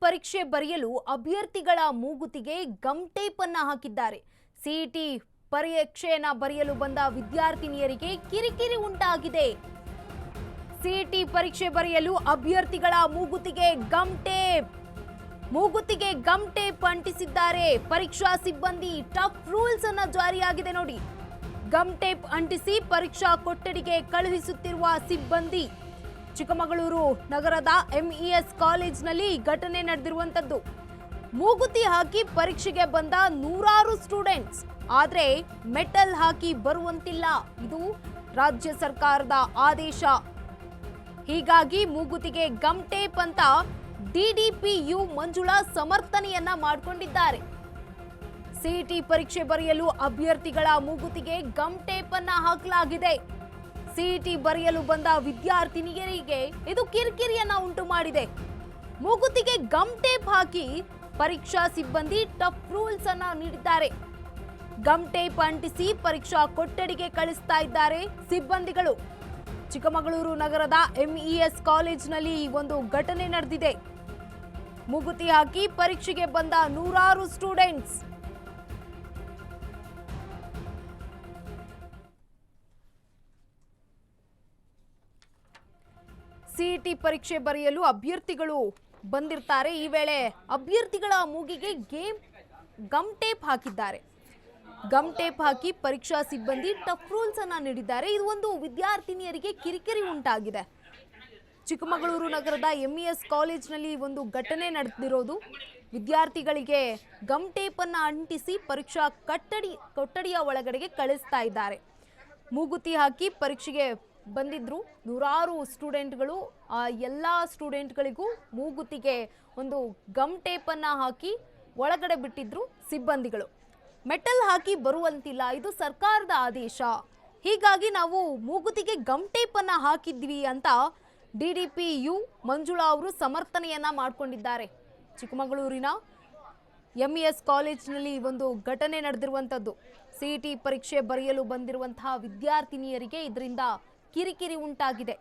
ಪರೀಕ್ಷೆ ಬರೆಯಲು ಅಭ್ಯರ್ಥಿಗಳ ಮೂಗುತಿಗೆ ಗಮ್ ಟೇಪ್ ಅನ್ನು ಹಾಕಿದ್ದಾರೆ. ಸಿಇಟಿ ಪರೀಕ್ಷೆಯನ್ನು ಬರೆಯಲು ಬಂದ ವಿದ್ಯಾರ್ಥಿನಿಯರಿಗೆ ಕಿರಿಕಿರಿ ಉಂಟಾಗಿದೆ. ಸಿಇಟಿ ಪರೀಕ್ಷೆ ಬರೆಯಲು ಅಭ್ಯರ್ಥಿಗಳ ಮೂಗುತಿಗೆ ಗಮ್ ಟೇಪ್ ಅಂಟಿಸಿದ್ದಾರೆ. ಪರೀಕ್ಷಾ ಸಿಬ್ಬಂದಿ ಟಫ್ ರೂಲ್ಸ್ ಅನ್ನು ಜಾರಿಯಾಗಿದೆ ನೋಡಿ. ಗಮ್ ಟೇಪ್ ಅಂಟಿಸಿ ಪರೀಕ್ಷಾ ಕೊಠಡಿಗೆ ಕಳುಹಿಸುತ್ತಿರುವ ಸಿಬ್ಬಂದಿ. ಚಿಕ್ಕಮಗಳೂರು ನಗರದ ಎಂಇಎಸ್ ಕಾಲೇಜಿನಲ್ಲಿ ಘಟನೆ ನಡೆದಿರುವಂತದ್ದು. ಮೂಗುತಿ ಹಾಕಿ ಪರೀಕ್ಷೆಗೆ ಬಂದ ನೂರಾರು ಸ್ಟೂಡೆಂಟ್ಸ್ ಆದ್ರೆ ಮೆಟಲ್ ಹಾಕಿ ಬರುವಂತಿಲ್ಲ. ಇದು ರಾಜ್ಯ ಸರ್ಕಾರದ ಆದೇಶ. ಹೀಗಾಗಿ ಮೂಗುತಿಗೆ ಗಮ್ ಟೇಪ್ ಅಂತ ಡಿಡಿಪಿಯು ಮಂಜುಳಾ ಸಮರ್ಥನೆಯನ್ನ ಮಾಡಿಕೊಂಡಿದ್ದಾರೆ. ಸಿಇಟಿ ಪರೀಕ್ಷೆ ಬರೆಯಲು ಅಭ್ಯರ್ಥಿಗಳ ಮೂಗುತಿಗೆ ಗಮ್ ಟೇಪ್ ಅನ್ನ ಹಾಕಲಾಗಿದೆ. ಸಿಇಟಿ ಬರೆಯಲು ಬಂದ ವಿದ್ಯಾರ್ಥಿನಿಯರಿಗೆ ಇದು ಕಿರಿಕಿರಿಯನ್ನ ಉಂಟು ಮಾಡಿದೆ. ಮೂಗುತಿಗೆ ಗಮ್ ಟೇಪ್ ಹಾಕಿ ಪರೀಕ್ಷಾ ಸಿಬ್ಬಂದಿ ಟಫ್ ರೂಲ್ಸ್ ಅನ್ನ ನೀಡಿದ್ದಾರೆ. ಗಮ್ ಟೇಪ್ ಅಂಟಿಸಿ ಪರೀಕ್ಷಾ ಕೊಠಡಿಗೆ ಕಳಿಸ್ತಾ ಇದ್ದಾರೆ ಸಿಬ್ಬಂದಿಗಳು. ಚಿಕ್ಕಮಗಳೂರು ನಗರದ ಎಂಇಎಸ್ ಕಾಲೇಜಿನಲ್ಲಿ ಈ ಒಂದು ಘಟನೆ ನಡೆದಿದೆ. ಮೂಗುತಿ ಹಾಕಿ ಪರೀಕ್ಷೆಗೆ ಬಂದ ನೂರಾರು ಸ್ಟೂಡೆಂಟ್ಸ್. ಸಿಇಟಿ ಪರೀಕ್ಷೆ ಬರೆಯಲು ಅಭ್ಯರ್ಥಿಗಳು ಬಂದಿರ್ತಾರೆ. ಈ ವೇಳೆ ಅಭ್ಯರ್ಥಿಗಳ ಮೂಗಿಗೆ ಗಮ್ ಟೇಪ್ ಹಾಕಿದ್ದಾರೆ. ಗಮ್ ಟೇಪ್ ಹಾಕಿ ಪರೀಕ್ಷಾ ಸಿಬ್ಬಂದಿ ಟಫ್ ರೂಲ್ಸ್ ಅನ್ನ ನೀಡಿದ್ದಾರೆ. ಇದು ಒಂದು ವಿದ್ಯಾರ್ಥಿನಿಯರಿಗೆ ಕಿರಿಕಿರಿ ಉಂಟಾಗಿದೆ. ಚಿಕ್ಕಮಗಳೂರು ನಗರದ ಎಂಇಎಸ್ ಕಾಲೇಜಿನಲ್ಲಿ ಒಂದು ಘಟನೆ ನಡೆದಿರೋದು. ವಿದ್ಯಾರ್ಥಿಗಳಿಗೆ ಗಮ್ ಟೇಪ್ ಅನ್ನ ಅಂಟಿಸಿ ಪರೀಕ್ಷಾ ಕೊಠಡಿಯ ಒಳಗಡೆಗೆ ಕಳಿಸ್ತಾ ಇದ್ದಾರೆ. ಮೂಗುತಿ ಹಾಕಿ ಪರೀಕ್ಷೆಗೆ ಬಂದಿದ್ರು ನೂರಾರು ಸ್ಟೂಡೆಂಟ್ಗಳು. ಆ ಎಲ್ಲ ಸ್ಟೂಡೆಂಟ್ಗಳಿಗೂ ಮೂಗುತಿಗೆ ಒಂದು ಗಮ್ ಟೇಪ್ ಅನ್ನ ಹಾಕಿ ಒಳಗಡೆ ಬಿಟ್ಟಿದ್ರು ಸಿಬ್ಬಂದಿಗಳು. ಮೆಟಲ್ ಹಾಕಿ ಬರುವಂತಿಲ್ಲ, ಇದು ಸರ್ಕಾರದ ಆದೇಶ. ಹೀಗಾಗಿ ನಾವು ಮೂಗುತಿಗೆ ಗಮ್ ಟೇಪ್ ಅನ್ನ ಹಾಕಿದ್ವಿ ಅಂತ ಡಿಡಿಪಿಯು ಮಂಜುಳಾ ಅವರು ಸಮರ್ಥನೆಯನ್ನ ಮಾಡಿಕೊಂಡಿದ್ದಾರೆ. ಚಿಕ್ಕಮಗಳೂರಿನ ಎಂಇಎಸ್ ಕಾಲೇಜಿನಲ್ಲಿ ಒಂದು ಘಟನೆ ನಡೆದಿರುವಂತದ್ದು. ಸಿಇಟಿ ಪರೀಕ್ಷೆ ಬರೆಯಲು ಬಂದಿರುವಂತಹ ವಿದ್ಯಾರ್ಥಿನಿಯರಿಗೆ ಇದರಿಂದ ಕಿರಿಕಿರಿ ಉಂಟಾಗಿದೆ.